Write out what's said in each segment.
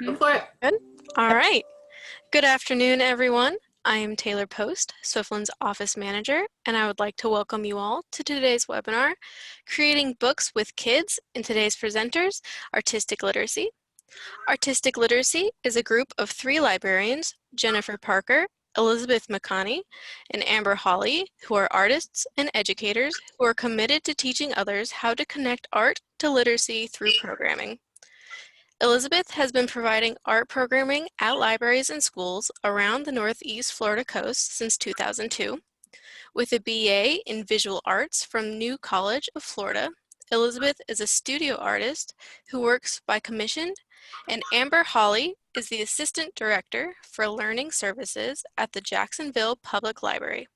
Go for it. Good. All right. Good afternoon, everyone. I am Taylor Post, Swiftland's office manager, and I would like to welcome you all to today's webinar, Creating Books with Kids, and today's presenters, Artistic Literacy. Artistic Literacy is a group of 3 librarians, Jennifer Parker, Elizabeth McConney, and Amber Hawley, who are artists and educators who are committed to teaching others how to connect art to literacy through programming. Elizabeth has been providing art programming at libraries and schools around the Northeast Florida coast since 2002. With a BA in Visual Arts from New College of Florida, Elizabeth is a studio artist who works by commission, and Amber Hawley is the Assistant Director for Learning Services at the Jacksonville Public Library.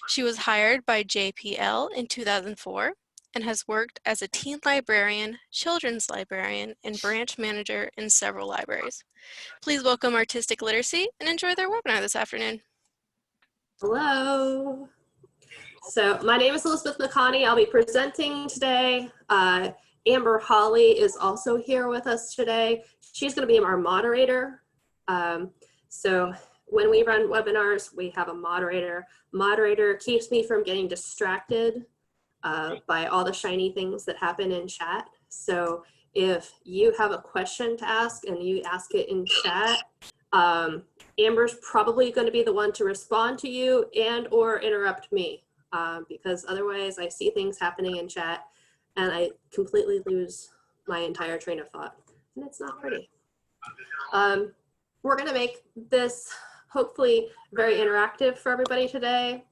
She was hired by JPL in 2004 and has worked as a teen librarian, children's librarian, and branch manager in several libraries. Please welcome Artistic Literacy and enjoy their webinar this afternoon. Hello. So my name is Elizabeth McConney. I'll be presenting today. Amber Hawley is also here with us today. She's going to be our moderator. So when we run webinars, we have a moderator. Moderator keeps me from getting distracted by all the shiny things that happen in chat. So if you have a question to ask and you ask it in chat, Amber's probably going to be the one to respond to you and or interrupt me, because otherwise I see things happening in chat and I completely lose my entire train of thought, and it's not pretty. We're going to make this hopefully very interactive for everybody today.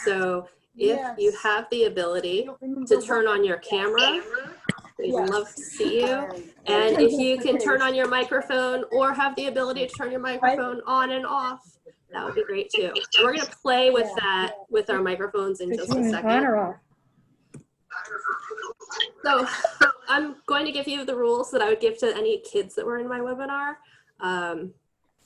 So if you have the ability to turn on your camera, we'd love to see you. And if you can turn on your microphone or have the ability to turn your microphone on and off, that would be great too. So we're going to play with that with our microphones in just a second. So I'm going to give you the rules that I would give to any kids that were in my webinar. I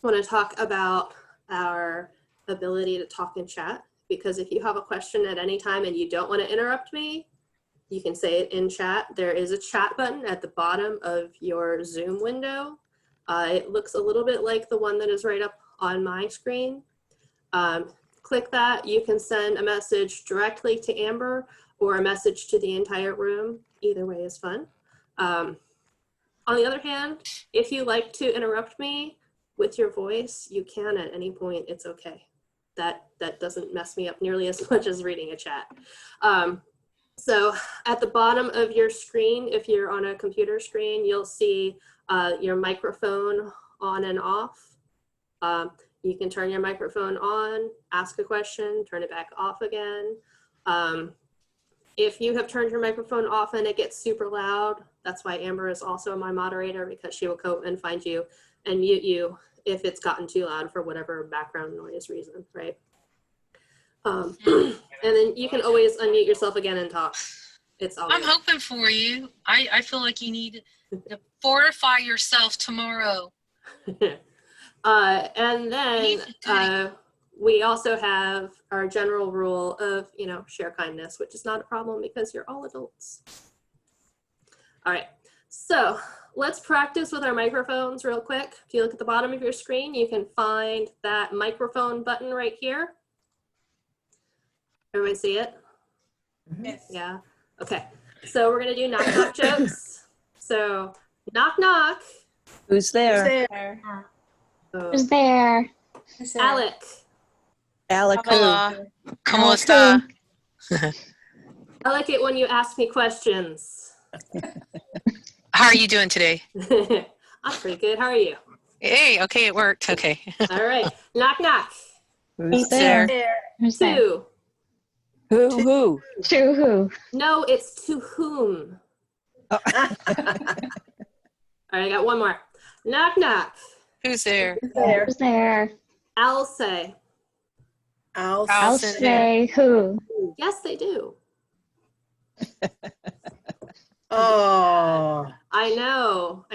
want to talk about our ability to talk and chat, because if you have a question at any time and you don't want to interrupt me, you can say it in chat. There is a chat button at the bottom of your Zoom window. It looks a little bit like the one that is right up on my screen. Click that. You can send a message directly to Amber or a message to the entire room. Either way is fun. On the other hand, if you like to interrupt me with your voice, you can at any point. It's okay. That doesn't mess me up nearly as much as reading a chat. So at the bottom of your screen, if you're on a computer screen, you'll see your microphone on and off. You can turn your microphone on, ask a question, turn it back off again. If you have turned your microphone off and it gets super loud, that's why Amber is also my moderator, because she will go and find you and mute you if it's gotten too loud for whatever background noise reason, right? And then you can always unmute yourself again and talk. It's all I'm good. hoping for you. I feel like you need to fortify yourself tomorrow. And then we also have our general rule of, share kindness, which is not a problem because you're all adults. All right, so let's practice with our microphones real quick. If you look at the bottom of your screen, you can find that microphone button right here. Everybody see it? Yes. Yeah, okay. So we're gonna do knock knock jokes. So knock knock. Who's there? Who's there? Oh. Who's there? Alec. Alec who? Hola. ¿Cómo está? I like it when you ask me questions. How are you doing today? I'm pretty good. How are you? Hey, okay, it worked. Okay. All right. Knock knock. Who's there? Who's there? Two. Who? To who? No, it's to whom. Oh. All right, I got one more. Knock knock. Who's there? Who's there? I'll say. I'll Allison say who. Yes, they do. Oh, I know.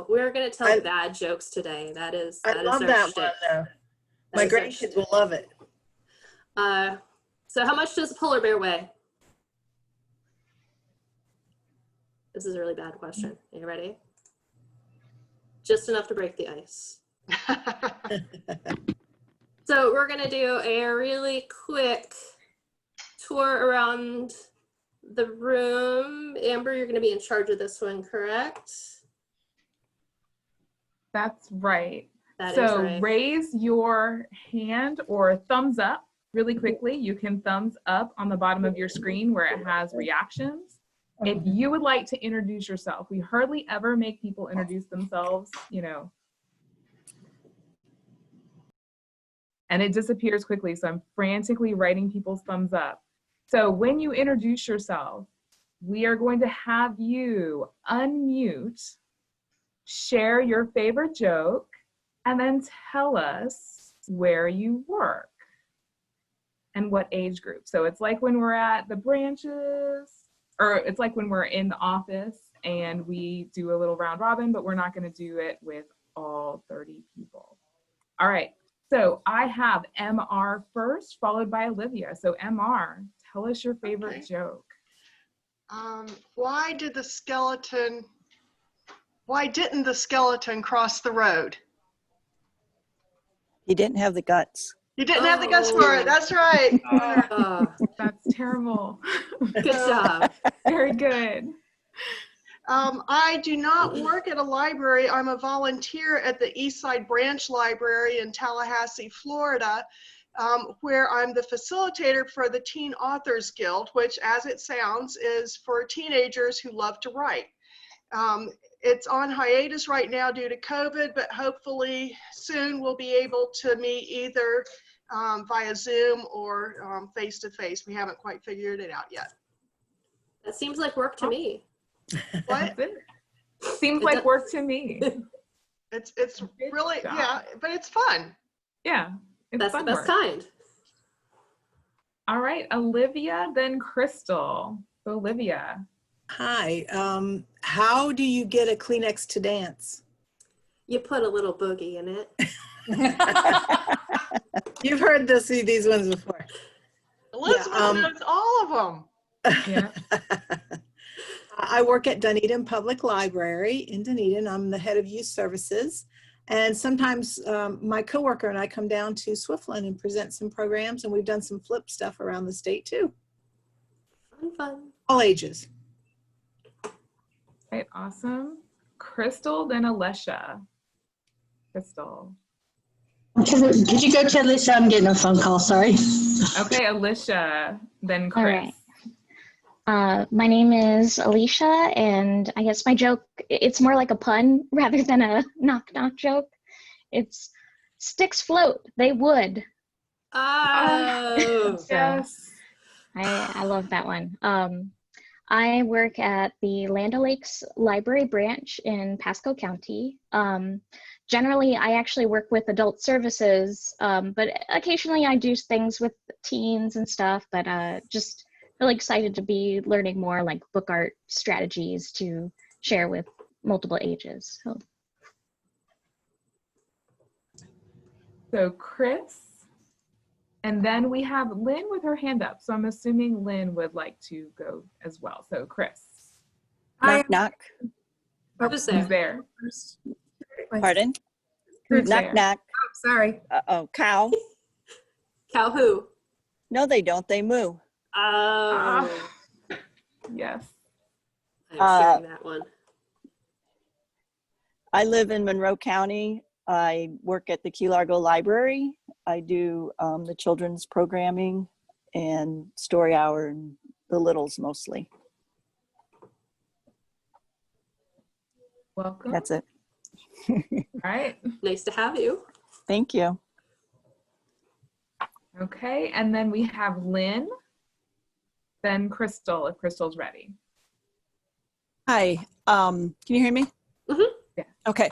We're gonna tell bad jokes today. That is I love our that shtick. one though. That My is our grandkids shtick. will love it. So how much does a polar bear weigh? This is a really bad question. Are you ready? just enough to break the ice. So we're gonna do a really quick tour around the room. Amber, you're gonna be in charge of this one, correct? That's right. That is So right. raise your hand or thumbs up really quickly. You can thumbs up on the bottom of your screen where it has reactions. If you would like to introduce yourself, we hardly ever make people introduce themselves, you know, and it disappears quickly. So I'm frantically writing people's thumbs up. So when you introduce yourself, we are going to have you unmute, share your favorite joke, and then tell us where you work and what age group. So it's like when we're at the branches, or it's like when we're in the office and we do a little round robin, but we're not going to do it with all 30 people. All right. So I have MR first, followed by Olivia. So MR, tell us your favorite Okay. joke. Why didn't the skeleton cross the road? He didn't have the guts. You didn't have the guts for it. That's right. Oh, That's terrible. good job. Very good. I do not work at a library. I'm a volunteer at the Eastside Branch Library in Tallahassee, Florida, where I'm the facilitator for the Teen Authors Guild, which, as it sounds, is for teenagers who love to write. It's on hiatus right now due to COVID, but hopefully soon we'll be able to meet either via Zoom or face-to-face. We haven't quite figured it out yet. That seems like work to me. What? That's it. Seems It like does- work to me. It's Good really, job. yeah, but it's fun. Yeah. It's That's the fun best work. kind. All right, Olivia, then Crystal. So Olivia. Hi, how do you get a Kleenex to dance? You put a little boogie in it. You've heard these ones before. Elizabeth knows all of them. Yeah. I work at Dunedin Public Library in Dunedin. I'm the head of youth services. And sometimes my coworker and I come down to Swiftland and present some programs, and we've done some flip stuff around the state too. Fun, fun. All ages. Right, awesome. Crystal, then Alessia. Crystal. Could you go to Alicia? I'm getting a phone call, sorry. Okay, Alicia, then All Chris. right. My name is Alicia, and I guess my joke, it's more like a pun rather than a knock-knock joke. It's sticks float, they would. Oh, So, Yes. I love that one. I work at the Land O'Lakes Library branch in Pasco County. Generally, I actually work with adult services, but occasionally I do things with teens and stuff, but just really excited to be learning more like book art strategies to share with multiple ages. So Chris, and then we have Lynn with her hand up. So I'm assuming Lynn would like to go as well. So Chris, Knock, knock. who's who's there? there? Pardon? Who's Knock, there? knock. Sorry. Uh-oh, cow. Cow who? No, they don't. They moo. Oh, Yes. I'm hearing that one. I live in Monroe County. I work at the Key Largo Library. I do the children's programming and story hour and the littles mostly. Welcome. That's it. All right. Nice to have you. Thank you. Okay. And then we have Lynn, then Crystal, if Crystal's ready. Hi, can you hear me? Mhm. Yeah. Okay.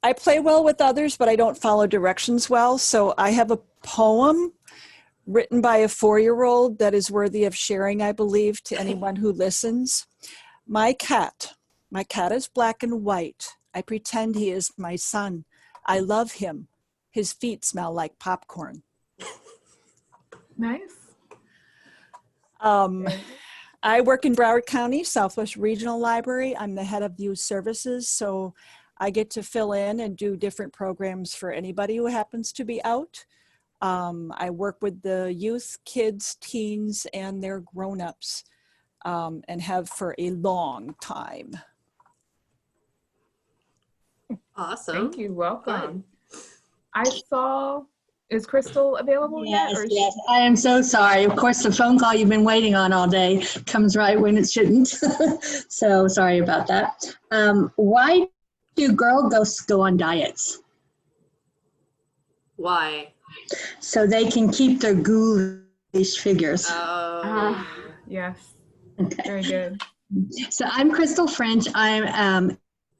I play well with others, but I don't follow directions well. So I have a poem written by a 4-year-old that is worthy of sharing, I believe, to anyone who listens. My cat is black and white. I pretend he is my son. I love him. His feet smell like popcorn. Nice. I work in Broward County, Southwest Regional Library. I'm the head of youth services. So I get to fill in and do different programs for anybody who happens to be out. I work with the youth, kids, teens, and their grown-ups, and have for a long time. Awesome. Thank you. Welcome. I saw, is Crystal available yet? Yes, Or is yes. I am so sorry. Of course, the phone call you've been waiting on all day comes right when it shouldn't. So sorry about that. Why do girl ghosts go on diets? Why? So they can keep their ghoulish figures. Oh. yes, Okay. very good. So I'm Crystal French. I'm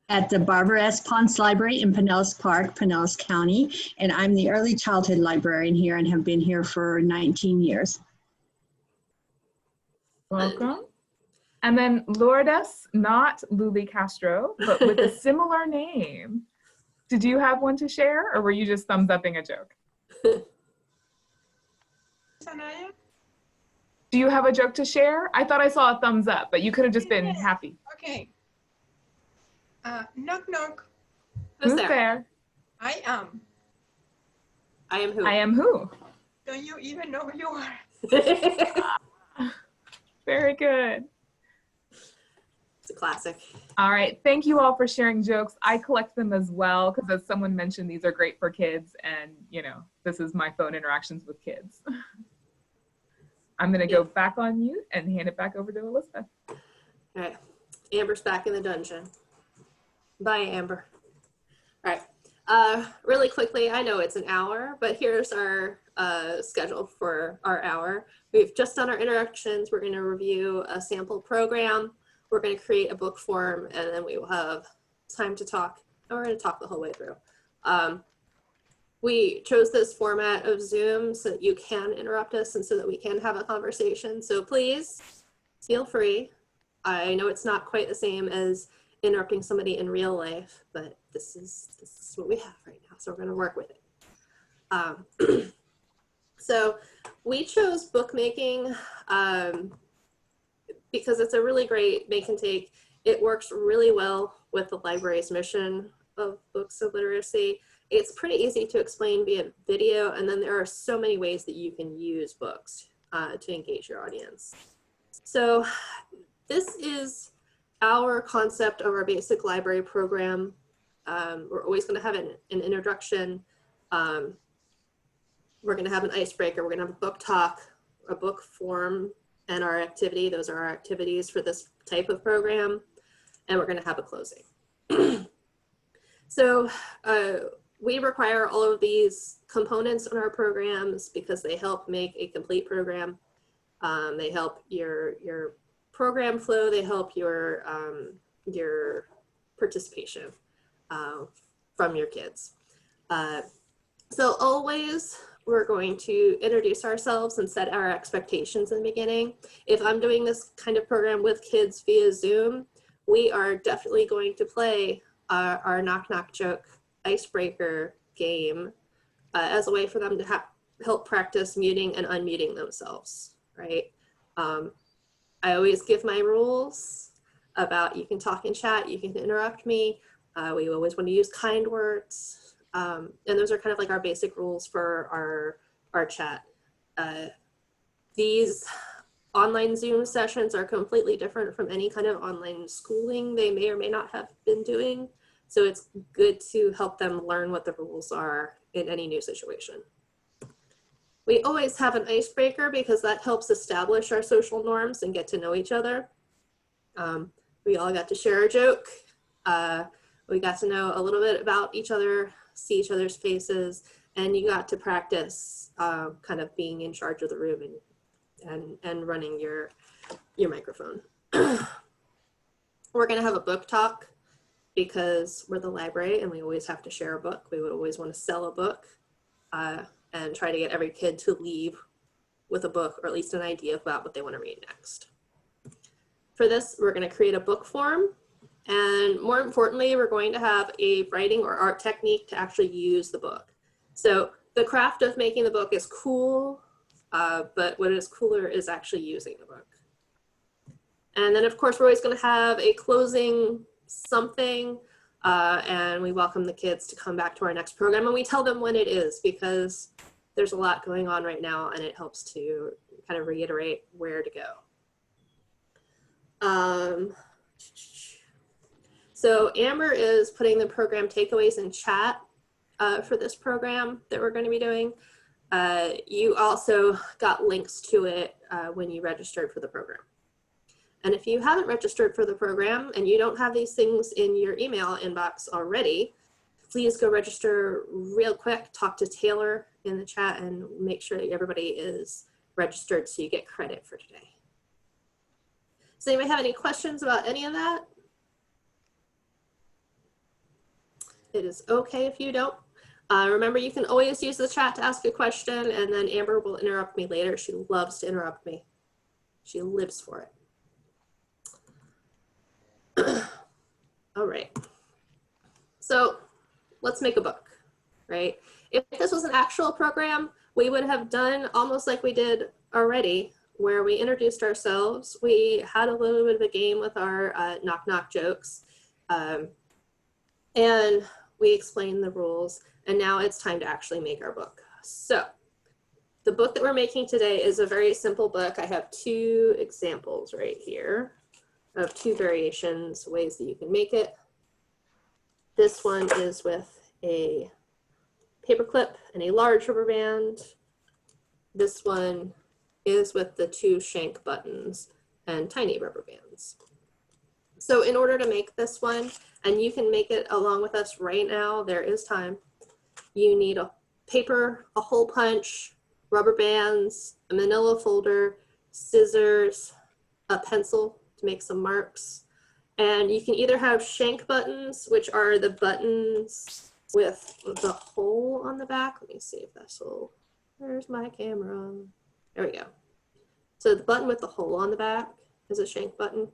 at the Barbara S. Ponce Library in Pinellas Park, Pinellas County, and I'm the early childhood librarian here and have been here for 19 years. Welcome. And then Lourdes, not Luli Castro, but with a similar name. Did you have one to share, or were you just thumbs upping a joke? Do you have a joke to share? I thought I saw a thumbs up, but you could have just been happy. Okay. Knock, knock. Who's Who's there? there? I am. I am who? I am who? Don't you even know who you are? Very good. It's a classic. All right, thank you all for sharing jokes. I collect them as well because, as someone mentioned, these are great for kids, and you know, this is my phone interactions with kids. I'm gonna go back on mute and hand it back over to Elizabeth. All right, Amber's back in the dungeon. Bye, Amber. All right, really quickly, I know it's an hour, but here's our schedule for our hour. We've just done our introductions. We're gonna review a sample program. We're gonna create a book form, and then we will have time to talk. And we're gonna talk the whole way through. We chose this format of Zoom so that you can interrupt us and so that we can have a conversation. So please feel free. I know it's not quite the same as interrupting somebody in real life, but this is what we have right now. So we're gonna work with it. So we chose bookmaking because it's a really great make and take. It works really well with the library's mission of books of literacy. It's pretty easy to explain via video, and then there are so many ways that you can use books to engage your audience. So this is our concept of our basic library program. We're always going to have an introduction. We're going to have an icebreaker. We're going to have a book talk, a book form, and our activity. Those are our activities for this type of program. And we're going to have a closing. So we require all of these components in our programs because they help make a complete program. They help your program flow. They help your participation from your kids. So always we're going to introduce ourselves and set our expectations in the beginning. If I'm doing this kind of program with kids via Zoom, we are definitely going to play our knock knock joke icebreaker game as a way for them to help practice muting and unmuting themselves, right? I always give my rules about you can talk in chat, you can interrupt me. We always want to use kind words. And those are kind of like our basic rules for our chat. These online Zoom sessions are completely different from any kind of online schooling they may or may not have been doing. So it's good to help them learn what the rules are in any new situation. We always have an icebreaker because that helps establish our social norms and get to know each other. We all got to share a joke. We got to know a little bit about each other, see each other's faces, and you got to practice kind of being in charge of the room and running your microphone. We're gonna have a book talk because we're the library and we always have to share a book. We would always want to sell a book and try to get every kid to leave with a book or at least an idea about what they want to read next. For this, we're going to create a book form. And more importantly, we're going to have a writing or art technique to actually use the book. So the craft of making the book is cool, but what is cooler is actually using the book. And then of course, we're always going to have a closing something. and we welcome the kids to come back to our next program, and we tell them when it is, because there's a lot going on right now, and it helps to kind of reiterate where to go. So Amber is putting the program takeaways in chat for this program that we're going to be doing. You also got links to it when you registered for the program. And if you haven't registered for the program and you don't have these things in your email inbox already, please go register real quick, talk to Taylor in the chat, and make sure that everybody is registered so you get credit for today. Does anybody have any questions about any of that? It is okay if you don't. Remember, you can always use the chat to ask a question, and then Amber will interrupt me later. She loves to interrupt me. She lives for it. All right. So let's make a book, right? If this was an actual program, we would have done almost like we did already, where we introduced ourselves. We had a little bit of a game with our knock knock jokes, and we explained the rules. And now it's time to actually make our book. So the book that we're making today is a very simple book. I have two examples right here of two variations, ways that you can make it. This one is with a paperclip and a large rubber band. This one is with the two shank buttons and tiny rubber bands. So in order to make this one, and you can make it along with us right now, there is time. You need a paper, a hole punch, rubber bands, a manila folder, scissors, a pencil to make some marks. And you can either have shank buttons, which are the buttons with the hole on the back. Let me see if this will, where's my camera? There we go. So the button with the hole on the back is a shank button.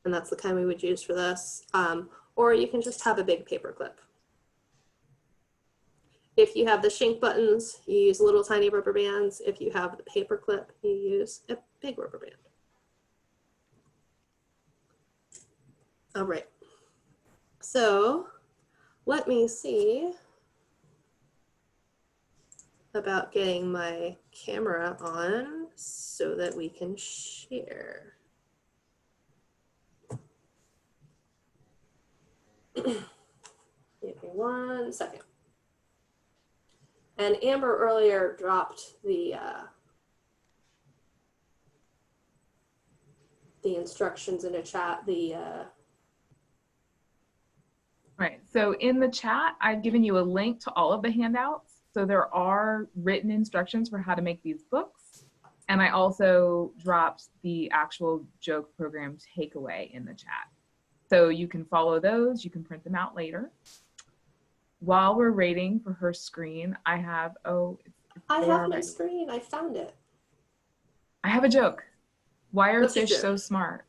And that's the kind we would use for this. Or you can just have a big paper clip. If you have the shank buttons, you use little tiny rubber bands. If you have the paper clip, you use a big rubber band. All right, so let me see about getting my camera on so that we can share. Give me 1 second. And Amber earlier dropped the instructions in a chat. Right, so in the chat, I've given you a link to all of the handouts. So there are written instructions for how to make these books. And I also dropped the actual joke program takeaway in the chat. So you can follow those, you can print them out later. While we're waiting for her screen, I have, I have my screen, I found it. I have a joke. Why are What's your fish joke? so smart?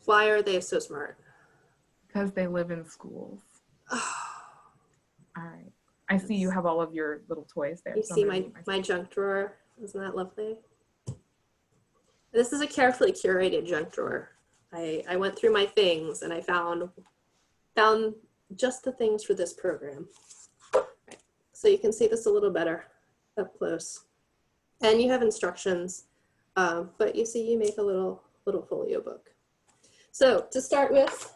Why are they so smart? Because they live in schools. All right. I see you have all of your little toys there. You so see I'm gonna mute my junk drawer? Isn't that lovely? This is a carefully curated junk drawer. I went through my things and I found just the things for this program. Right. So you can see this a little better up close. And you have instructions, but you see you make a little folio book. So to start with,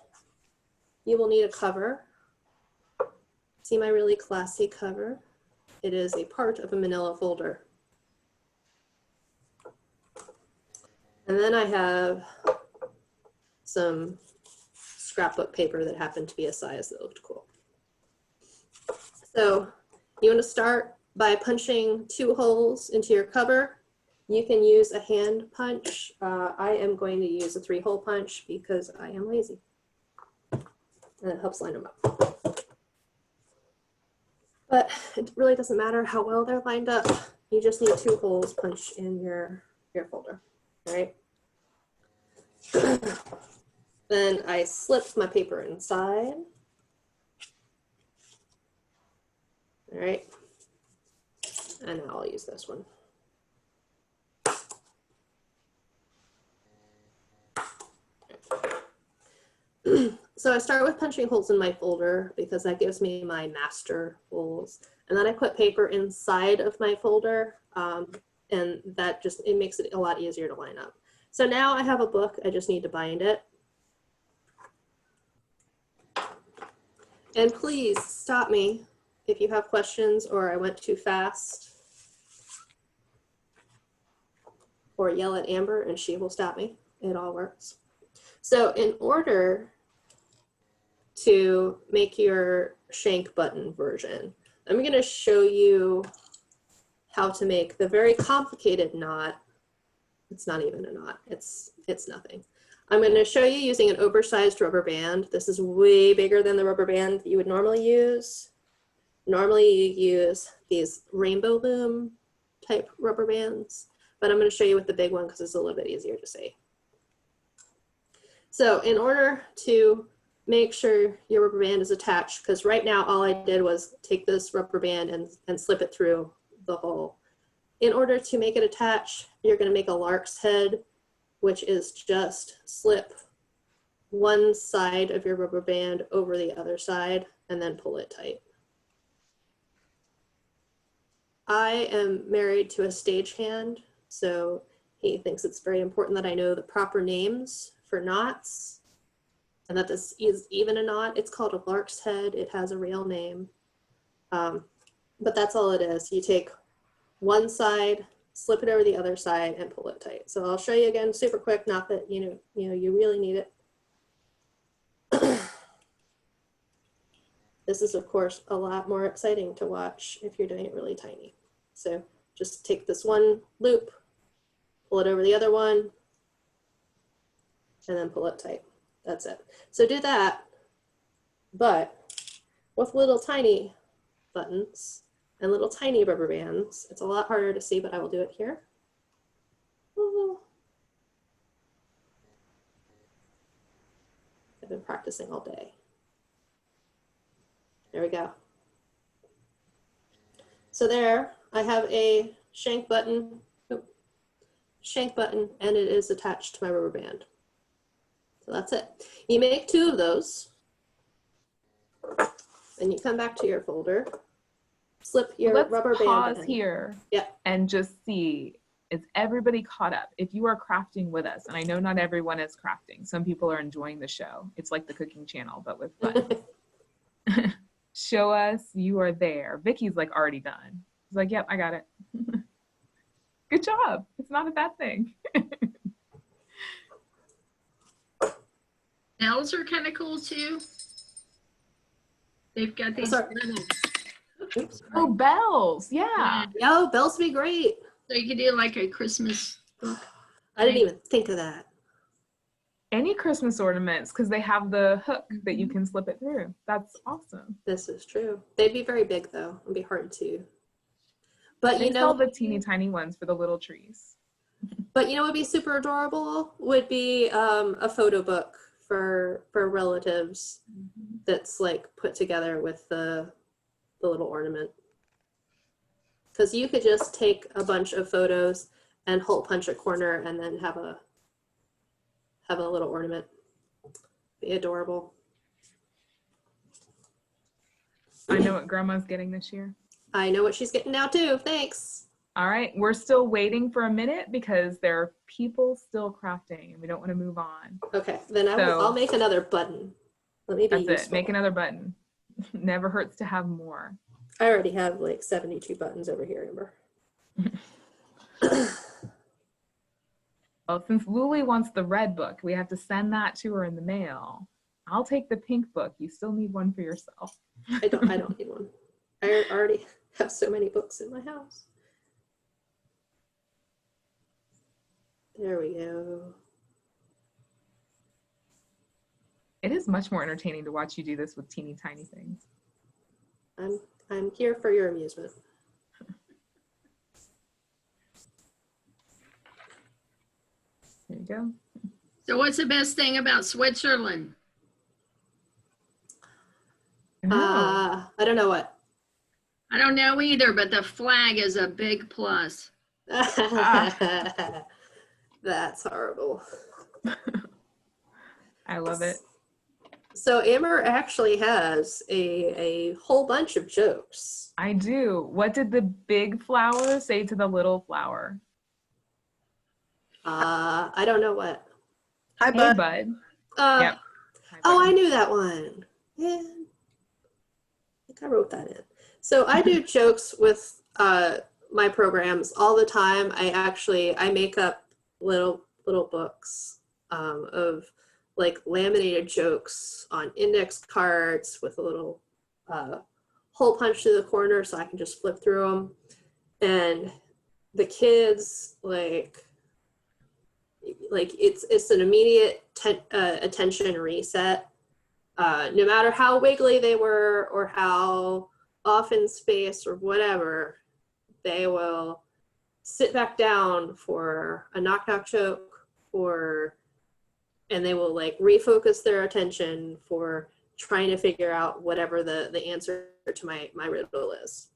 you will need a cover. See my really classy cover? It is a part of a manila folder. And then I have some scrapbook paper that happened to be a size that looked cool. So you want to start by punching 2 holes into your cover. You can use a hand punch. I am going to use a 3-hole punch because I am lazy. And it helps line them up. But it really doesn't matter how well they're lined up. You just need 2 holes punched in your folder, all right? Then I slipped my paper inside. All right, and now I'll use this one. So I start with punching holes in my folder because that gives me my master holes. And then I put paper inside of my folder, and that just, it makes it a lot easier to line up. So now I have a book, I just need to bind it. And please stop me if you have questions or I went too fast. Or yell at Amber and she will stop me. It all works. So in order to make your shank button version, I'm going to show you how to make the very complicated knot. It's not even a knot, it's nothing. I'm going to show you using an oversized rubber band. This is way bigger than the rubber band you would normally use. Normally you use these rainbow loom type rubber bands, but I'm going to show you with the big one because it's a little bit easier to see. So in order to make sure your rubber band is attached, because right now all I did was take this rubber band and slip it through the hole. In order to make it attach, you're going to make a lark's head, which is just slip one side of your rubber band over the other side and then pull it tight. I am married to a stagehand, so he thinks it's very important that I know the proper names for knots and that this is even a knot. It's called a lark's head. It has a real name, but that's all it is. You take one side, slip it over the other side and pull it tight. So I'll show you again super quick, not that you really need it. This is of course a lot more exciting to watch if you're doing it really tiny. So just take this one loop, pull it over the other one, and then pull it tight. That's it. So do that, but with little tiny buttons and little tiny rubber bands. It's a lot harder to see, but I will do it here. Ooh. I've been practicing all day. There we go. So there, I have a shank button, and it is attached to my rubber band. So that's it. You make 2 of those, and you come back to your folder, slip your rubber band. Let's pause here Yep. and just see, is everybody caught up? If you are crafting with us, and I know not everyone is crafting, some people are enjoying the show. It's like the cooking channel, but with buttons. Show us you are there. Vicky's like already done. She's like, yep, I got it. Good job. It's not a bad thing. Bells are kind of cool too. They've got these little. Oops. Oh, bells. Yeah. Yo, bells would be great. So you could do like a Christmas book. I didn't even think of that. Any Christmas ornaments, because they have the hook that you can slip it through. That's awesome. This is true. They'd be very big though. It'd be hard to. But They you sell know, the teeny tiny ones for the little trees. but you know what would be super adorable would be a photo book for relatives that's like put together with the little ornament. Because you could just take a bunch of photos and hole punch a corner and then have a little ornament. Be adorable. I know what Grandma's getting this year. I know what she's getting now too. Thanks. All right, we're still waiting for a minute because there are people still crafting and we don't want to move on. Okay, then So- I'll make another button. Let me be That's useful. it. Make another button. Never hurts to have more. I already have like 72 buttons over here, Amber. Well, since Luli wants the red book, we have to send that to her in the mail. I'll take the pink book. You still need one for yourself. I don't need one. I already have so many books in my house. There we go. It is much more entertaining to watch you do this with teeny tiny things. I'm here for your amusement. There you go. So what's the best thing about Switzerland? I don't know what. I don't know either, but the flag is a big plus. That's horrible. I love it. So Amber actually has a whole bunch of jokes. I do. What did the big flower say to the little flower? I don't know what. Hi, Hey, bud. bud. Hi, Yep. Oh, I knew that one. Yeah. I think I wrote that in. So I do jokes with my programs all the time. I make up little books of like laminated jokes on index cards with a little hole punch through the corner so I can just flip through them. And the kids like it's an immediate attention reset. No matter how wiggly they were or how off in space or whatever, they will sit back down for a knock-knock joke and they will like refocus their attention for trying to figure out whatever the answer to my riddle is.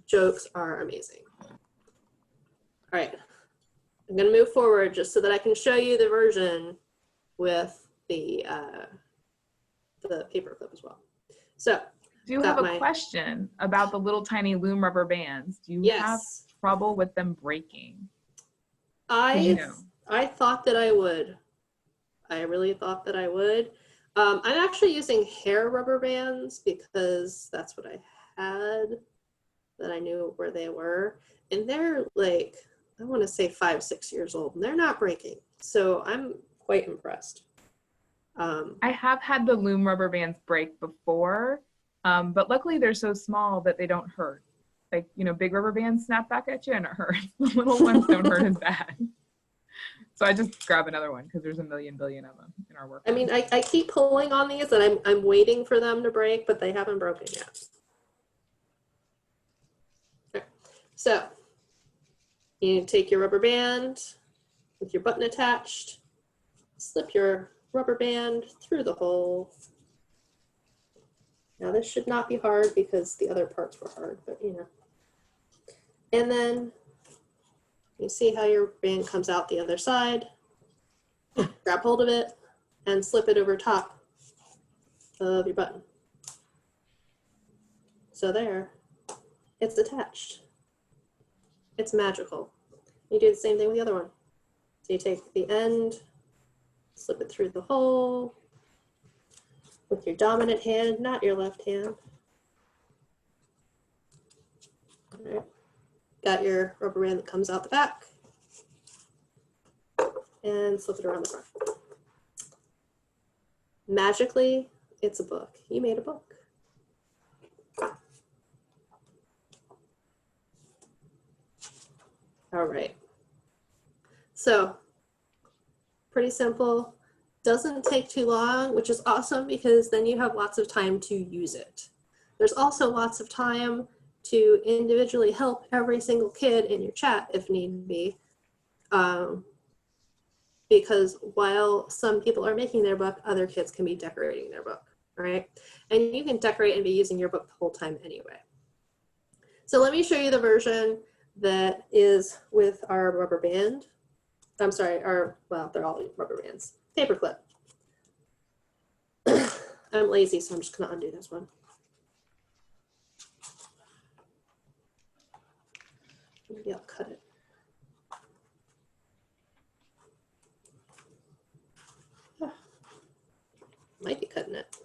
Jokes are amazing. All right, I'm gonna move forward just so that I can show you the version with the paperclip as well. So Do you have a question about the little tiny loom rubber bands? Do you have trouble with them breaking? I thought that I would. I really thought that I would. I'm actually using hair rubber bands because that's what I had, that I knew where they were. And they're like, I want to say 5-6 years old, and they're not breaking. So I'm quite impressed. I have had the loom rubber bands break before, but luckily they're so small that they don't hurt. Like, you know, big rubber bands snap back at you and it hurts. The little ones don't hurt as bad. So I just grab another one because there's a million billion of them in our work. I mean, I keep pulling on these and I'm waiting for them to break, but they haven't broken yet. Okay. So you take your rubber band with your button attached, slip your rubber band through the hole. Now this should not be hard because the other parts were hard, but you know. And then you see how your band comes out the other side. Grab hold of it and slip it over top of your button. So there, it's attached. It's magical. You do the same thing with the other one. So you take the end, slip it through the hole with your dominant hand, not your left hand. All right. Got your rubber band that comes out the back and slip it around the front. Magically, it's a book. You made a book. All right. So pretty simple. Doesn't take too long, which is awesome because then you have lots of time to use it. There's also lots of time to individually help every single kid in your chat if need be. Because while some people are making their book, other kids can be decorating their book, right? And you can decorate and be using your book the whole time anyway. So let me show you the version that is with our rubber band. I'm sorry, well, they're all rubber bands. Paperclip. I'm lazy, so I'm just gonna undo this one. Maybe I'll cut it. Might be cutting it.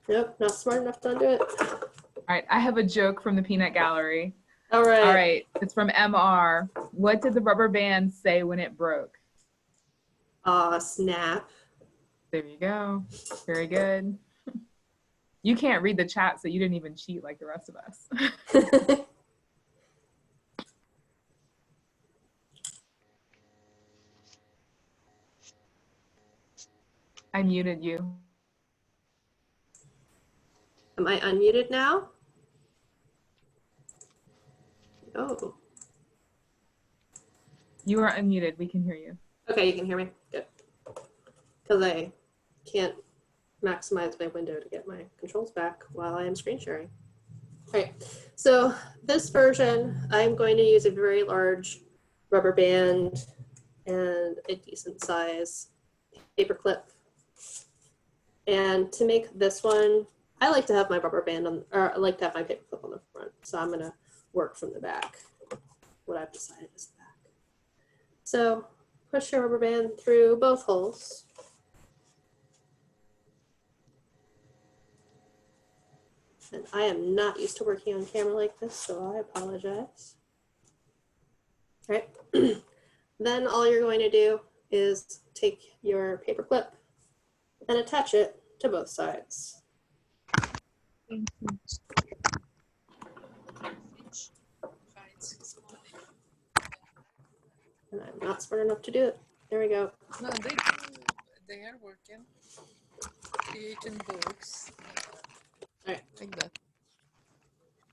Nope, not smart enough to undo it. All right, I have a joke from the Peanut Gallery. All right. All right, it's from MR. What did the rubber band say when it broke? Snap. There you go. Very good. You can't read the chat, so you didn't even cheat like the rest of us. I muted you. Am I unmuted now? Oh. You are unmuted. We can hear you. Okay, you can hear me. Good. Because I can't maximize my window to get my controls back while I am screen sharing. All right, so this version, I'm going to use a very large rubber band and a decent size paper clip. And to make this one, I like to have my rubber band on, or I like to have my paper clip on the front. So I'm gonna work from the back. What I've decided is the back. So push your rubber band through both holes. And I am not used to working on camera like this, so I apologize. All right. Then all you're going to do is take your paper clip and attach it to both sides. And I'm not smart enough to do it. There we go. No, they are working, creating books. All right. Like that.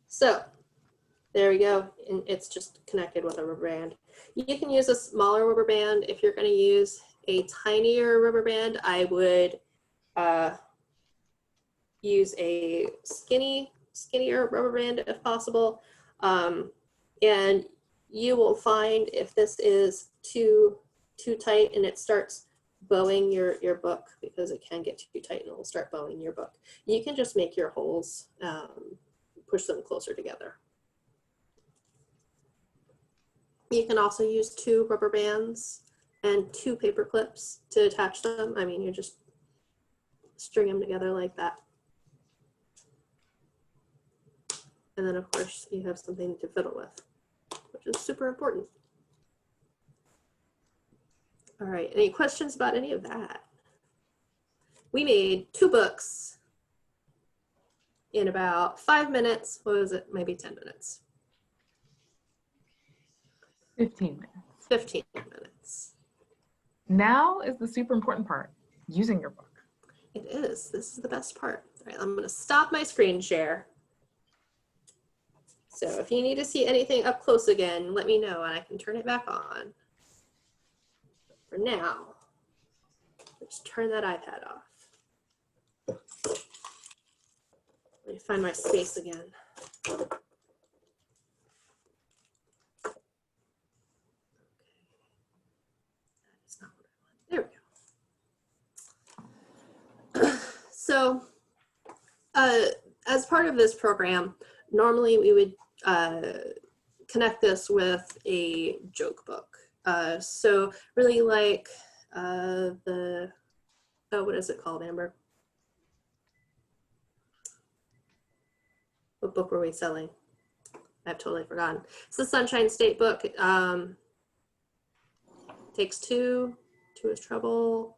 So there we go. And it's just connected with a rubber band. You can use a smaller rubber band. If you're going to use a tinier rubber band, I would use a skinnier rubber band if possible. And you will find if this is too tight and it starts bowing your book, because it can get too tight and it will start bowing your book. You can just make your holes, push them closer together. You can also use 2 rubber bands and 2 paper clips to attach them. I mean, you just string them together like that. And then of course you have something to fiddle with, which is super important. All right, any questions about any of that? We made 2 books in about 5 minutes. What was it? Maybe 10 minutes. 15 minutes. 15 minutes. Now is the super important part, using your book. It is. This is the best part. All right, I'm going to stop my screen share. So if you need to see anything up close again, let me know and I can turn it back on. For now, just turn that iPad off. Let me find my space again. There we go. So as part of this program, normally we would connect this with a joke book. So really like what is it called, Amber? What book were we selling? I've totally forgotten. It's the Sunshine State book. Takes Two, Two is Trouble.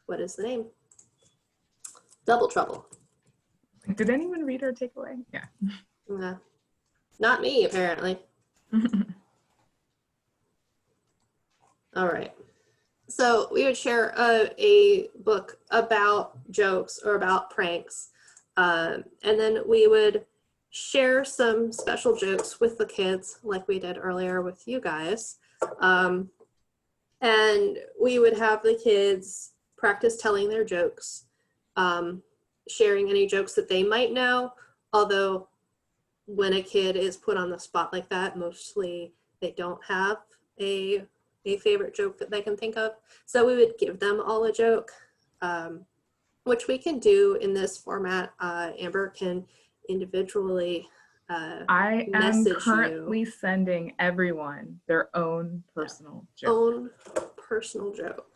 What is the name? Double Trouble. Did anyone read our takeaway? Yeah. Not me, apparently. All right. So we would share a book about jokes or about pranks. And then we would share some special jokes with the kids like we did earlier with you guys. And we would have the kids practice telling their jokes, sharing any jokes that they might know, although when a kid is put on the spot like that, mostly they don't have a favorite joke that they can think of. So we would give them all a joke, which we can do in this format. Amber can individually I am currently sending everyone their own personal joke.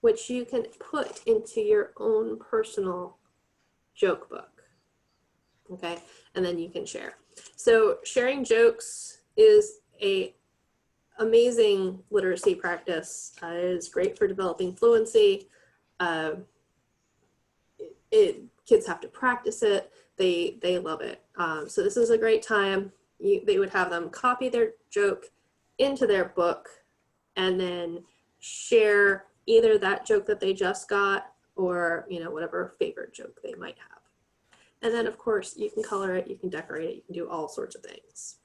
Which you can put into your own personal joke book. Okay, and then you can share. So sharing jokes is a amazing literacy practice. It is great for developing fluency. Kids have to practice it. They love it. So this is a great time. They would have them copy their joke into their book and then share either that joke that they just got or, you know, whatever favorite joke they might have. And then of course you can color it, you can decorate it, you can do all sorts of things.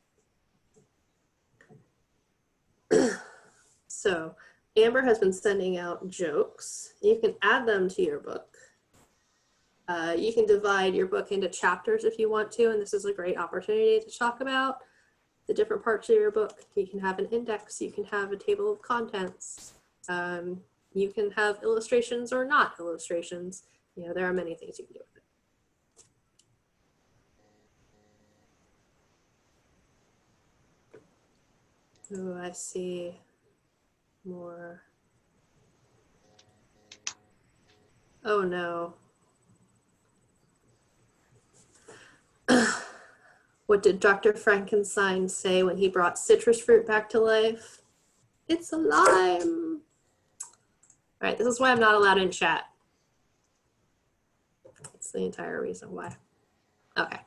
So Amber has been sending out jokes. You can add them to your book. You can divide your book into chapters if you want to, and this is a great opportunity to talk about the different parts of your book. You can have an index, you can have a table of contents, you can have illustrations or not illustrations. You know, there are many things you can do with it. Oh, I see more. Oh no. What did Dr. Frankenstein say when he brought citrus fruit back to life? It's a lime. All right, this is why I'm not allowed in chat. That's the entire reason why. Okay.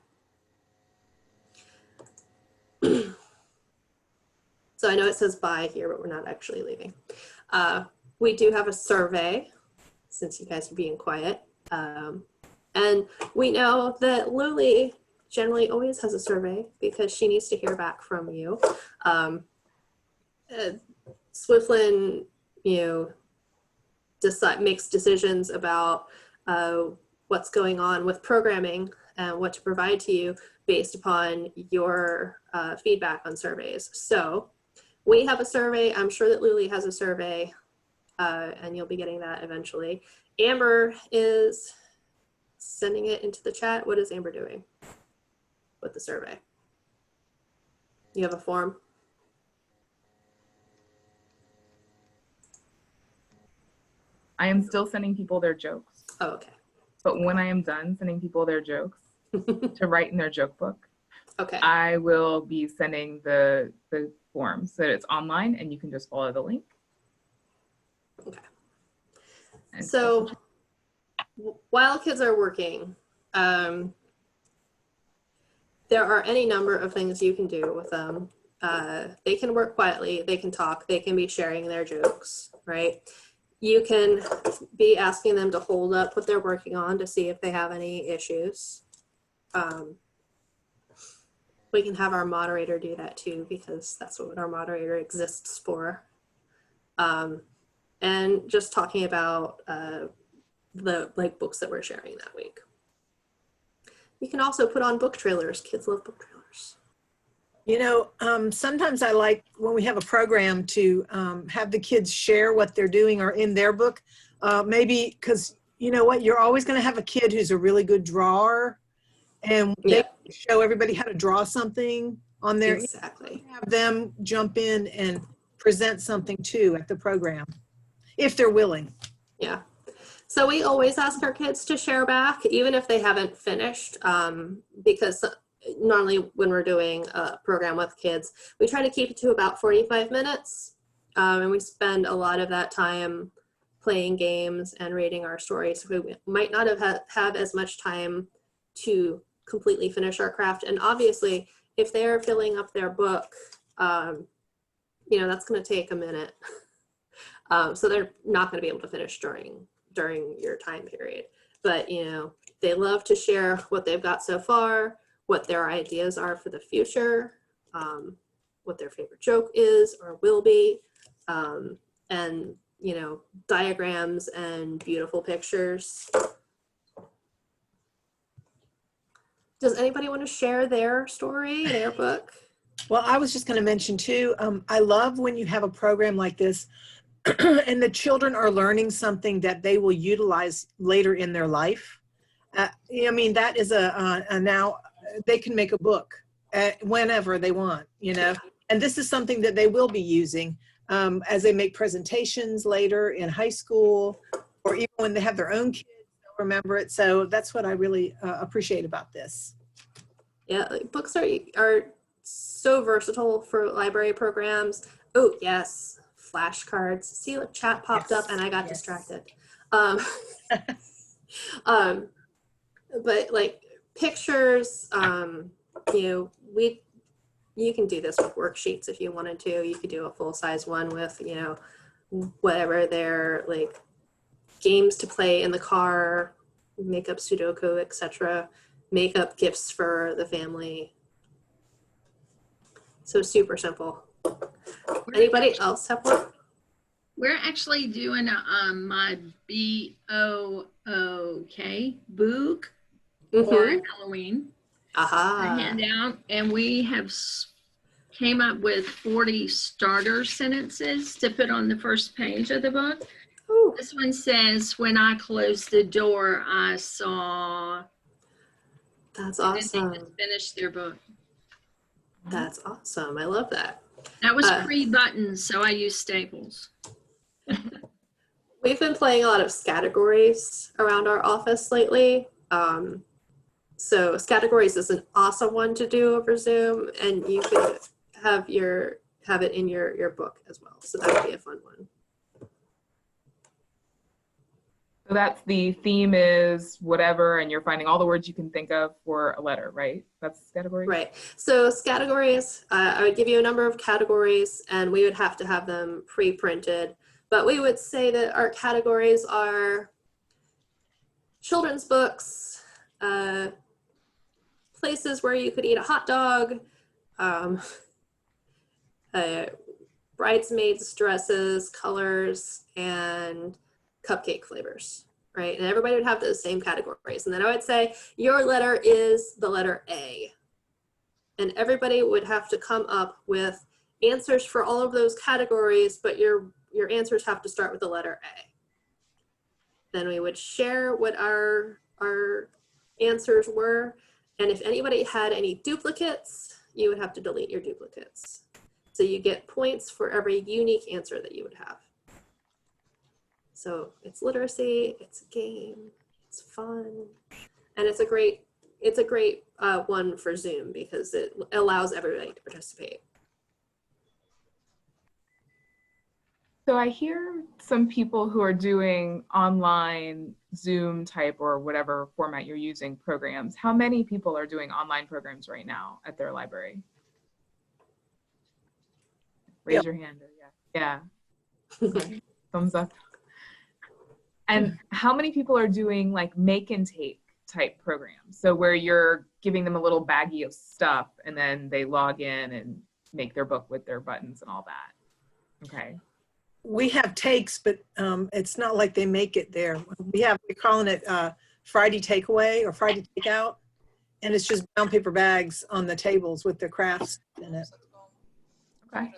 So I know it says bye here, but we're not actually leaving. We do have a survey, since you guys are being quiet. And we know that Lily generally always has a survey because she needs to hear back from you. Swiftland, you know, makes decisions about what's going on with programming and what to provide to you based upon your feedback on surveys. So we have a survey. I'm sure that Lily has a survey, and you'll be getting that eventually. Amber is sending it into the chat. What is Amber doing with the survey? You have a form? I am still sending people their jokes. Oh, okay. But when I am done sending people their jokes to write in their joke book, okay, I will be sending the form so that it's online and you can just follow the link. Okay. And so while kids are working, there are any number of things you can do with them. They can work quietly, they can talk, they can be sharing their jokes, right? You can be asking them to hold up what they're working on to see if they have any issues. We can have our moderator do that too, because that's what our moderator exists for. And just talking about the books that we're sharing that week. You can also put on book trailers. Kids love book trailers. You know, sometimes I like when we have a program to have the kids share what they're doing or in their book. Maybe because you know what, you're always going to have a kid who's a really good drawer, and they show everybody how to draw something on their. Exactly. Have them jump in and present something too at the program, if they're willing. Yeah. So we always ask our kids to share back, even if they haven't finished, because normally when we're doing a program with kids, we try to keep it to about 45 minutes. And we spend a lot of that time playing games and reading our stories. We might not have as much time to completely finish our craft. And obviously, if they're filling up their book, you know, that's going to take a minute. So they're not going to be able to finish during your time period. But, you know, they love to share what they've got so far, what their ideas are for the future, what their favorite joke is or will be, and, you know, diagrams and beautiful pictures. Does anybody want to share their story, their book? Well, I was just going to mention too, I love when you have a program like this and the children are learning something that they will utilize later in their life. I mean, that is now they can make a book whenever they want, you know, and this is something that they will be using as they make presentations later in high school, or even when they have their own kids, they'll remember it. So that's what I really appreciate about this. Yeah, like, books are so versatile for library programs. Oh, yes, flashcards. See, look, chat popped up and I got distracted. But like pictures, you know, you can do this with worksheets if you wanted to. You could do a full-size one with, you know, whatever they're like, games to play in the car, make up Sudoku, etc. Make up gifts for the family. So super simple. Anybody else have one? We're actually doing my BOOK book for Halloween. Aha. A handout, and we have came up with 40 starter sentences to put on the first page of the book. Ooh, This one says, when I closed the door, I saw. that's And then they awesome. just finished their book. That's awesome. I love that. That was Uh, pre-buttons, so I used staples. We've been playing a lot of categories around our office lately. So categories is an awesome one to do over Zoom, and you could have it in your book as well. So that would be a fun one. So that's the theme is whatever, and you're finding all the words you can think of for a letter, right? That's the category? Right. So categories, I would give you a number of categories, and we would have to have them pre-printed. But we would say that our categories are children's books, places where you could eat a hot dog, bridesmaids' dresses, colors, and cupcake flavors, right? And everybody would have those same categories. And then I would say your letter is the letter A. And everybody would have to come up with answers for all of those categories, but your answers have to start with the letter A. Then we would share what our answers were. And if anybody had any duplicates, you would have to delete your duplicates. So you get points for every unique answer that you would have. So it's literacy, it's a game, it's fun, and it's a great one for Zoom because it allows everybody to participate. So I hear some people who are doing online Zoom type or whatever format you're using programs. How many people are doing online programs right now at their library? Raise your hand. Yeah. Okay. Thumbs up. And how many people are doing like make and take type programs? So where you're giving them a little baggie of stuff and then they log in and make their book with their buttons and all that. Okay. We have takes, but it's not like they make it there. We're calling it Friday takeaway or Friday takeout. And it's just brown paper bags on the tables with their crafts in it. Okay.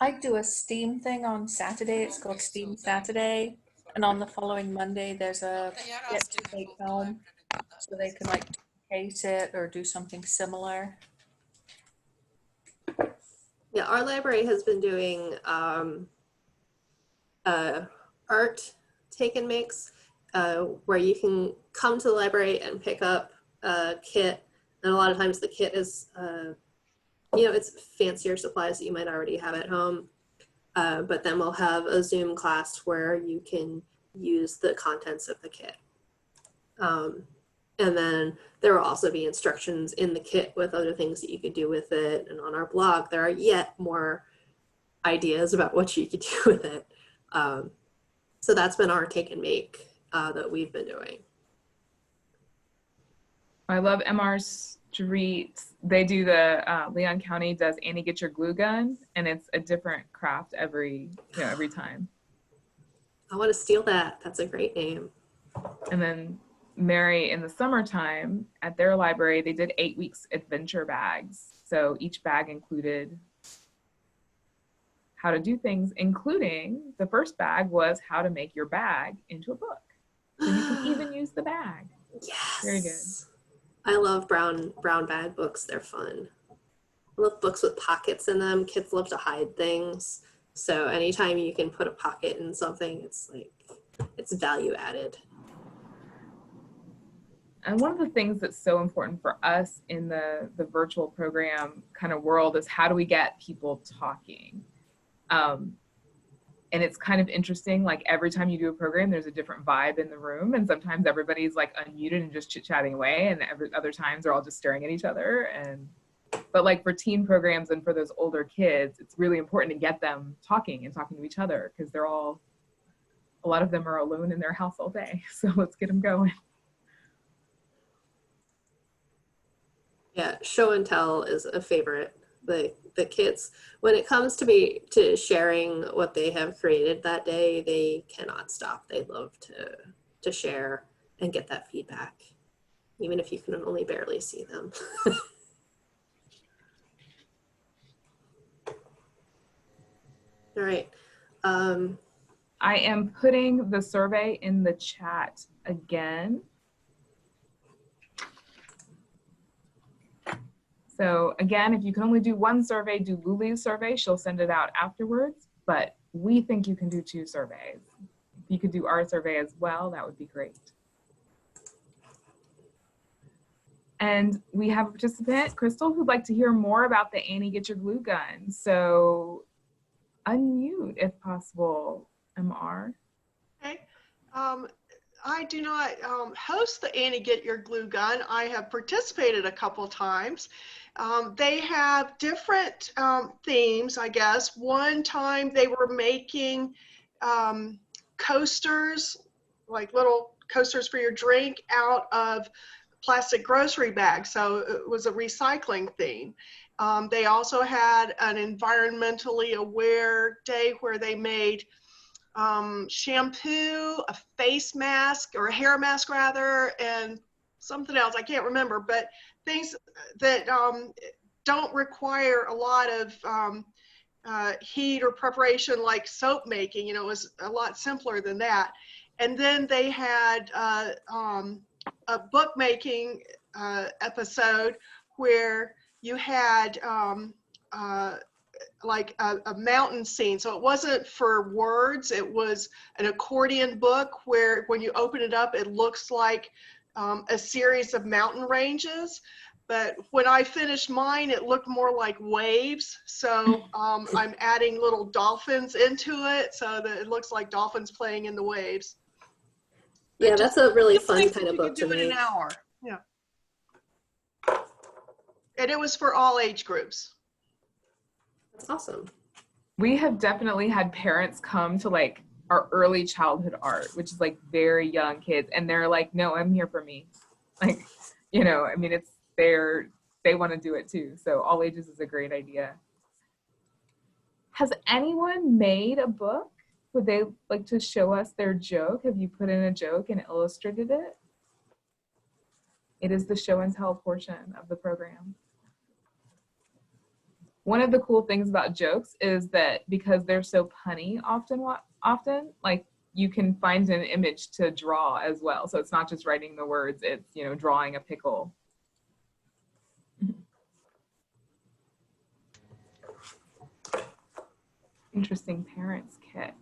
I do a STEAM thing on Saturday. It's called STEAM Saturday. And on the following Monday, there's a get to take home. So they can like duplicate it or do something similar. Yeah, our library has been doing art take and makes where you can come to the library and pick up a kit. And a lot of times the kit is it's fancier supplies that you might already have at home. But then we'll have a Zoom class where you can use the contents of the kit. And then there will also be instructions in the kit with other things that you could do with it. And on our blog, there are yet more ideas about what you could do with it. So that's been our take and make that we've been doing. I love MR Street. They do the Leon County does Annie Get Your Glue Gun, and it's a different craft every time. I want to steal that. That's a great name. And then Mary, in the summertime at their library, they did 8 weeks adventure bags. So each bag included how to do things, including the first bag was how to make your bag into a book. So you can even use the bag. Yes. Very good. I love brown bag books. They're fun. I love books with pockets in them. Kids love to hide things. So anytime you can put a pocket in something, it's value added. And one of the things that's so important for us in the virtual program kind of world is how do we get people talking? And it's kind of interesting, like every time you do a program, there's a different vibe in the room. And sometimes everybody's like unmuted and just chit-chatting away. And other times they're all just staring at each other. But like for teen programs and for those older kids, it's really important to get them talking and talking to each other because a lot of them are alone in their house all day. So let's get them going. Yeah, show and tell is a favorite. The kids, when it comes to sharing what they have created that day, they cannot stop. They love to share and get that feedback, even if you can only barely see them. All right. I am putting the survey in the chat again. So again, if you can only do one survey, do Luli's survey. She'll send it out afterwards, but we think you can do 2 surveys. If you could do our survey as well, that would be great. And we have a participant, Crystal, who'd like to hear more about the Annie Get Your Glue Gun. So unmute if possible, MR. Okay. I do not host the Annie Get Your Glue Gun. I have participated a couple times. They have different themes, I guess. One time they were making coasters, like little coasters for your drink, out of plastic grocery bags. So it was a recycling theme. They also had an environmentally aware day where they made shampoo, a face mask, or a hair mask rather, and something else, I can't remember, but things that don't require a lot of heat or preparation like soap making. You know, it was a lot simpler than that. And then they had a bookmaking episode where you had like a mountain scene. So it wasn't for words, it was an accordion book where when you open it up, it looks like a series of mountain ranges. But when I finished mine, it looked more like waves. So I'm adding little dolphins into it so that it looks like dolphins playing in the waves. Yeah, that's a really fun Things kind that of you book could to do in make. an hour. Yeah. And it was for all age groups. That's awesome. We have definitely had parents come to like our early childhood art, which is like very young kids, and they're like, no, I'm here for me. Like, you know, I mean, it's they want to do it too. So all ages is a great idea. Has anyone made a book? Would they like to show us their joke? Have you put in a joke and illustrated it? It is the show and tell portion of the program. One of the cool things about jokes is that because they're so punny often, like you can find an image to draw as well. So it's not just writing the words, it's, you know, drawing a pickle. Interesting parents kit.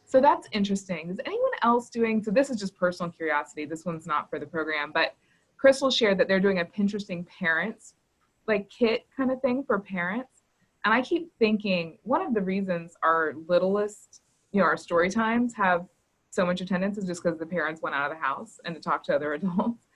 So that's interesting. Is anyone else doing, so this is just personal curiosity, this one's not for the program, but Crystal shared that they're doing a Pinteresting parents, like kit kind of thing for parents. And I keep thinking one of the reasons our littlest, you know, our story times have so much attendance is just because the parents went out of the house and to talk to other adults.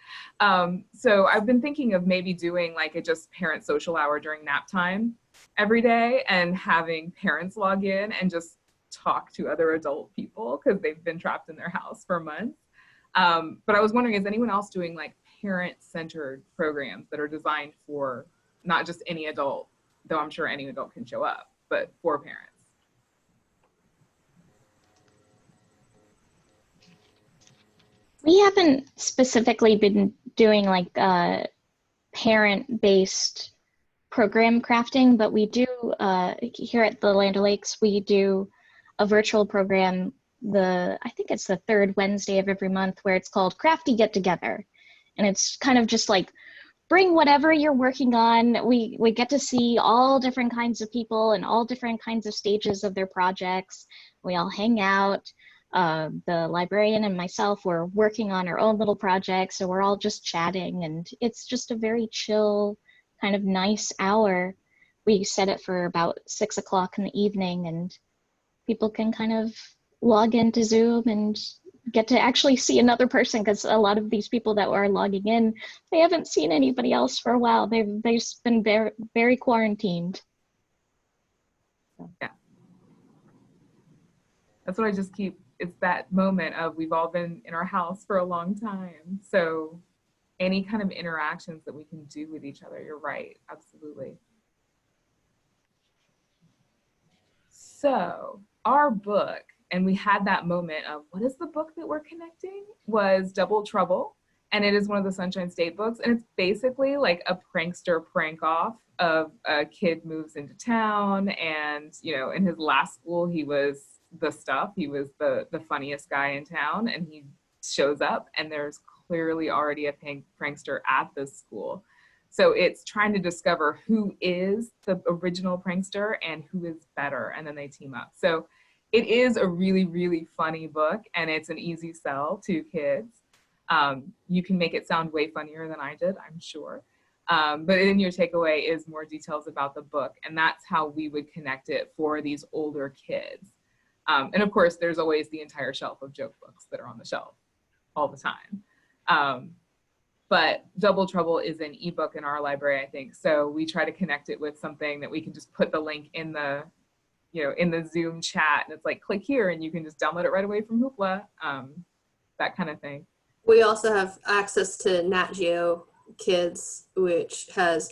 So I've been thinking of maybe doing like a just parent social hour during nap time every day and having parents log in and just talk to other adult people because they've been trapped in their house for months. But I was wondering, is anyone else doing like parent-centered programs that are designed for not just any adult, though I'm sure any adult can show up, but for parents? We haven't specifically been doing like parent-based program crafting, but we do here at the Land O'Lakes, we do a virtual program I think it's the third Wednesday of every month where it's called Crafty Get Together. And it's kind of just like, bring whatever you're working on. We get to see all different kinds of people and all different kinds of stages of their projects. We all hang out. The librarian and myself were working on our own little projects, so we're all just chatting, and it's just a very chill, kind of nice hour. We set it for about 6 o'clock in the evening, and people can kind of log into Zoom and get to actually see another person, because a lot of these people that are logging in, they haven't seen anybody else for a while. They've been very, very quarantined. Yeah. That's what I just keep, it's that moment of we've all been in our house for a long time. So any kind of interactions that we can do with each other, you're right, absolutely. So our book and we had that moment of, what is the book that we're connecting? Was Double Trouble. And it is one of the Sunshine State books. And it's basically like a prankster prank off of a kid moves into town. And, you know, in his last school, he was the stuff. He was the funniest guy in town. And he shows up and there's clearly already a prankster at this school. So it's trying to discover who is the original prankster and who is better. And then they team up. So it is a really, really funny book. And it's an easy sell to kids. You can make it sound way funnier than I did, I'm sure. But in your takeaway is more details about the book. And that's how we would connect it for these older kids. And of course, there's always the entire shelf of joke books that are on the shelf all the time. But Double Trouble is an ebook in our library, I think. So we try to connect it with something that we can just put the link in the, you know, in the Zoom chat. And it's like, click here and you can just download it right away from Hoopla, that kind of thing. We also have access to Nat Geo Kids, which has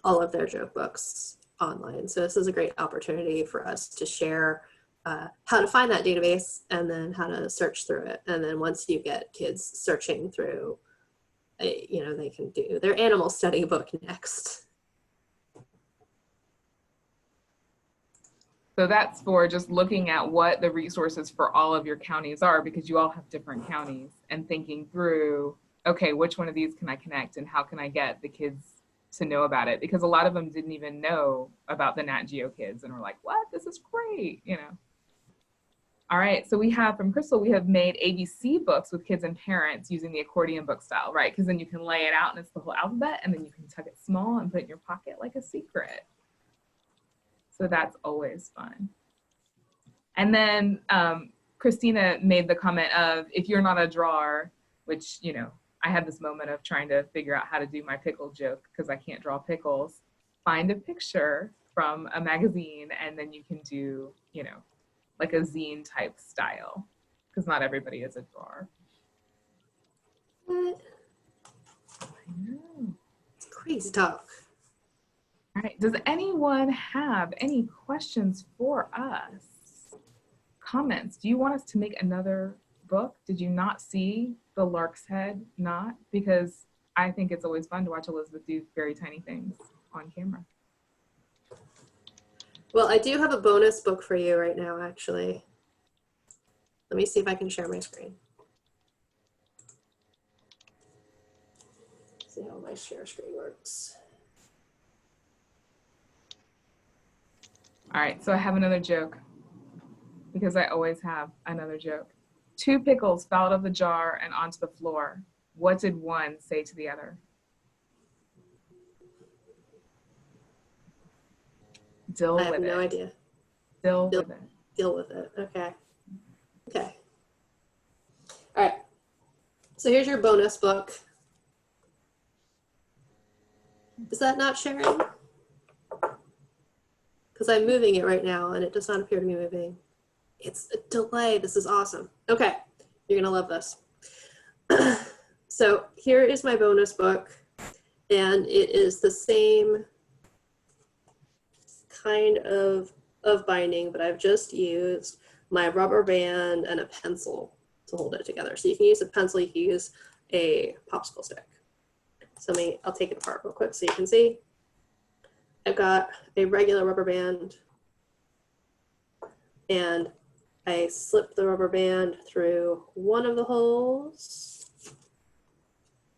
all of their joke books online. So this is a great opportunity for us to share how to find that database and then how to search through it. And then once you get kids searching through, you know, they can do their animal study book next. So that's for just looking at what the resources for all of your counties are, because you all have different counties, and thinking through, okay, which one of these can I connect and how can I get the kids to know about it? Because a lot of them didn't even know about the Nat Geo Kids and were like, what, this is great, you know? All right, so we have from Crystal, we have made ABC books with kids and parents using the accordion book style, right? Because then you can lay it out and it's the whole alphabet, and then you can tuck it small and put it in your pocket like a secret. So that's always fun. And then Christina made the comment of, if you're not a drawer, which, you know, I had this moment of trying to figure out how to do my pickle joke because I can't draw pickles. Find a picture from a magazine and then you can do, you know, like a zine type style, because not everybody is a drawer. What? I know. It's crazy talk. All right, does anyone have any questions for us? Comments? Do you want us to make another book? Did you not see the Lark's Head knot? Because I think it's always fun to watch Elizabeth do very tiny things on camera. Well, I do have a bonus book for you right now, actually. Let me see if I can share my screen. See how my share screen works. All right, so I have another joke, because I always have another joke. 2 pickles fell out of the jar and onto the floor. What did one say to the other? Deal with it. I have no idea. Deal with it. Deal with it. Okay. Okay. All right. So here's your bonus book. Is that not sharing? Because I'm moving it right now and it does not appear to be moving. It's a delay. This is awesome. Okay. You're going to love this. So here is my bonus book, and it is the same kind of binding, but I've just used my rubber band and a pencil to hold it together. So you can use a pencil, you can use a popsicle stick. So I'll take it apart real quick so you can see. I've got a regular rubber band, and I slip the rubber band through one of the holes,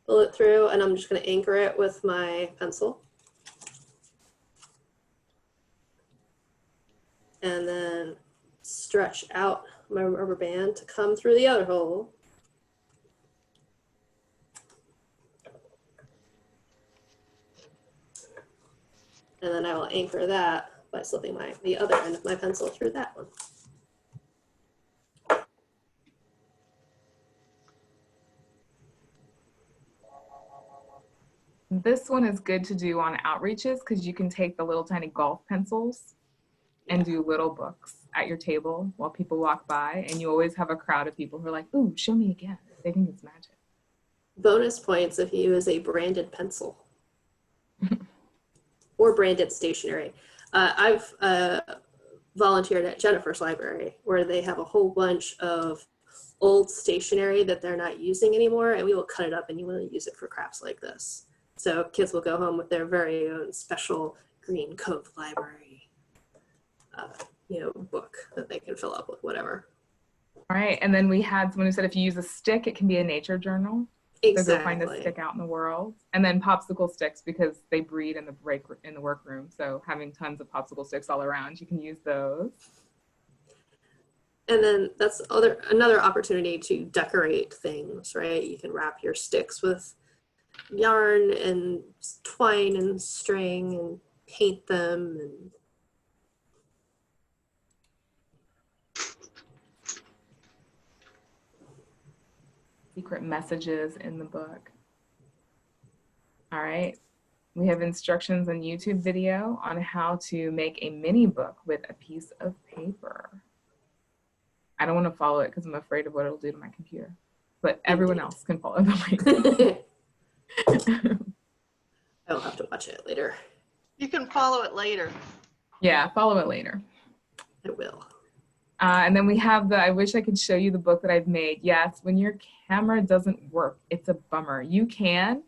pull it through, and I'm just going to anchor it with my pencil. And then stretch out my rubber band to come through the other hole. And then I will anchor that by slipping the other end of my pencil through that one. This one is good to do on outreaches because you can take the little tiny golf pencils and do little books at your table while people walk by, and you always have a crowd of people who are like, ooh, show me again. They think it's magic. Bonus points if you use a branded pencil or branded stationery. I've volunteered at Jennifer's library, where they have a whole bunch of old stationery that they're not using anymore, and we will cut it up and you will use it for crafts like this. So kids will go home with their very own special Green Cove Library, book that they can fill up with whatever. All right, and then we had someone who said if you use a stick, it can be a nature journal. Exactly. So go find a stick out in the world. And then popsicle sticks, because they breed in the workroom. So having tons of popsicle sticks all around, you can use those. And then that's another opportunity to decorate things, right? You can wrap your sticks with yarn and twine and string and paint them. And secret messages in the book. All right. We have instructions on YouTube video on how to make a mini book with a piece of paper. I don't want to follow it because I'm afraid of what it'll do to my computer, but everyone else can follow the link. I'll have to watch it later. You can follow it later. Yeah, follow it later. I will. And then we have I wish I could show you the book that I've made. Yes, when your camera doesn't work, it's a bummer. You can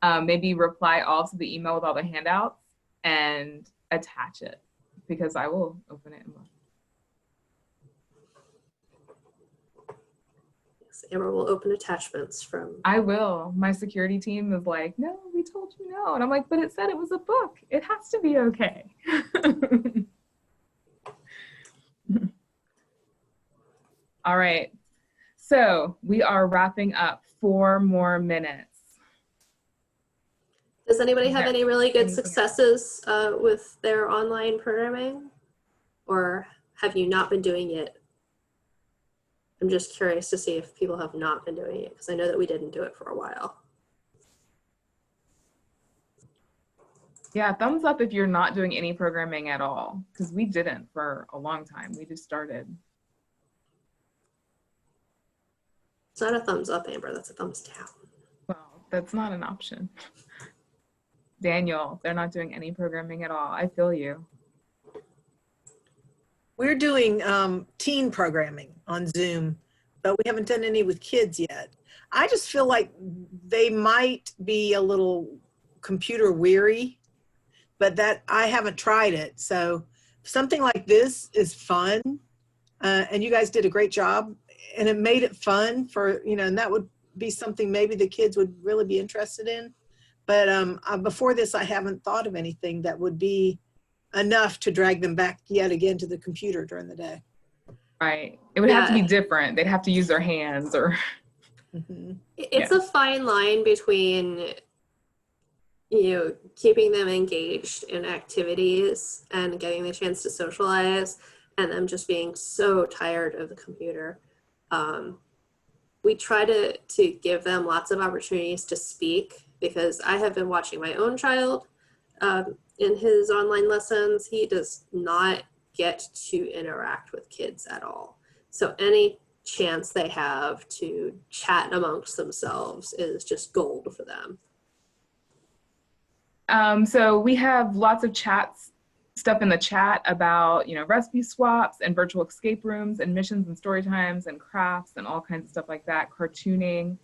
maybe reply all to the email with all the handouts and attach it, because I will open it and look. Yes, Amber will open attachments from. I will. My security team is like, no, we told you no. And I'm like, but it said it was a book. It has to be okay. All right, so we are wrapping up 4 more minutes. Does anybody have any really good successes with their online programming? Or have you not been doing it? I'm just curious to see if people have not been doing it, because I know that we didn't do it for a while. Yeah, thumbs up if you're not doing any programming at all, because we didn't for a long time. We just started. It's not a thumbs up, Amber, that's a thumbs down. Well, that's not an option. Daniel, they're not doing any programming at all. I feel you. We're doing teen programming on Zoom, but we haven't done any with kids yet. I just feel like they might be a little computer weary, but that I haven't tried it. So something like this is fun. And you guys did a great job, and it made it fun for, and that would be something maybe the kids would really be interested in. But before this, I haven't thought of anything that would be enough to drag them back yet again to the computer during the day. Right. It would have to be different. They'd have to use their hands or. It's a fine line between, keeping them engaged in activities and getting the chance to socialize, and them just being so tired of the computer. We try to give them lots of opportunities to speak, because I have been watching my own child in his online lessons. He does not get to interact with kids at all. So any chance they have to chat amongst themselves is just gold for them. So we have lots of stuff in the chat about, recipe swaps and virtual escape rooms and missions and story times and crafts and all kinds of stuff like that, cartooning.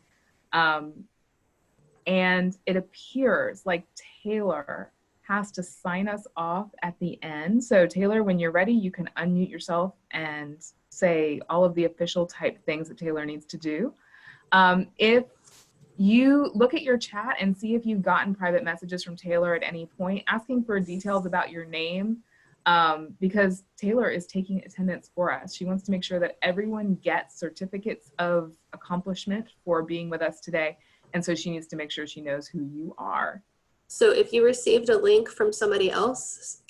And it appears like Taylor has to sign us off at the end. So Taylor, when you're ready, you can unmute yourself and say all of the official type things that Taylor needs to do. If you look at your chat and see if you've gotten private messages from Taylor at any point asking for details about your name, because Taylor is taking attendance for us. She wants to make sure that everyone gets certificates of accomplishment for being with us today. And so she needs to make sure she knows who you are. So if you received a link from somebody else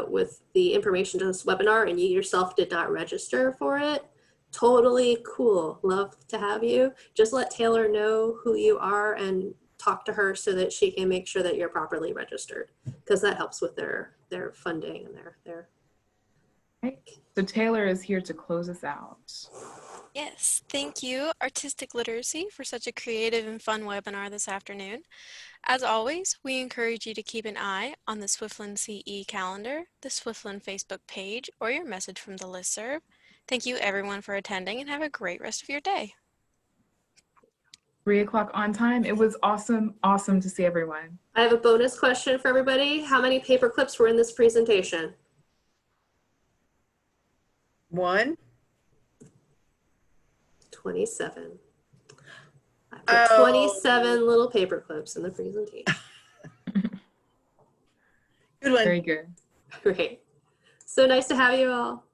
with the information to this webinar and you yourself did not register for it, totally cool. Love to have you. Just let Taylor know who you are and talk to her so that she can make sure that you're properly registered, because that helps with their funding and their. Okay. So Taylor is here to close us out. Yes, thank you, Artistic Literacy, for such a creative and fun webinar this afternoon. As always, we encourage you to keep an eye on the Swiftland CE calendar, the Swiftland Facebook page, or your message from the listserv. Thank you everyone for attending and have a great rest of your day. 3 o'clock on time. It was awesome to see everyone. I have a bonus question for everybody. How many paper clips were in this presentation? 1. 27. I put 27 little paper clips in the presentation. Good one. Very good. Great. So nice to have you all.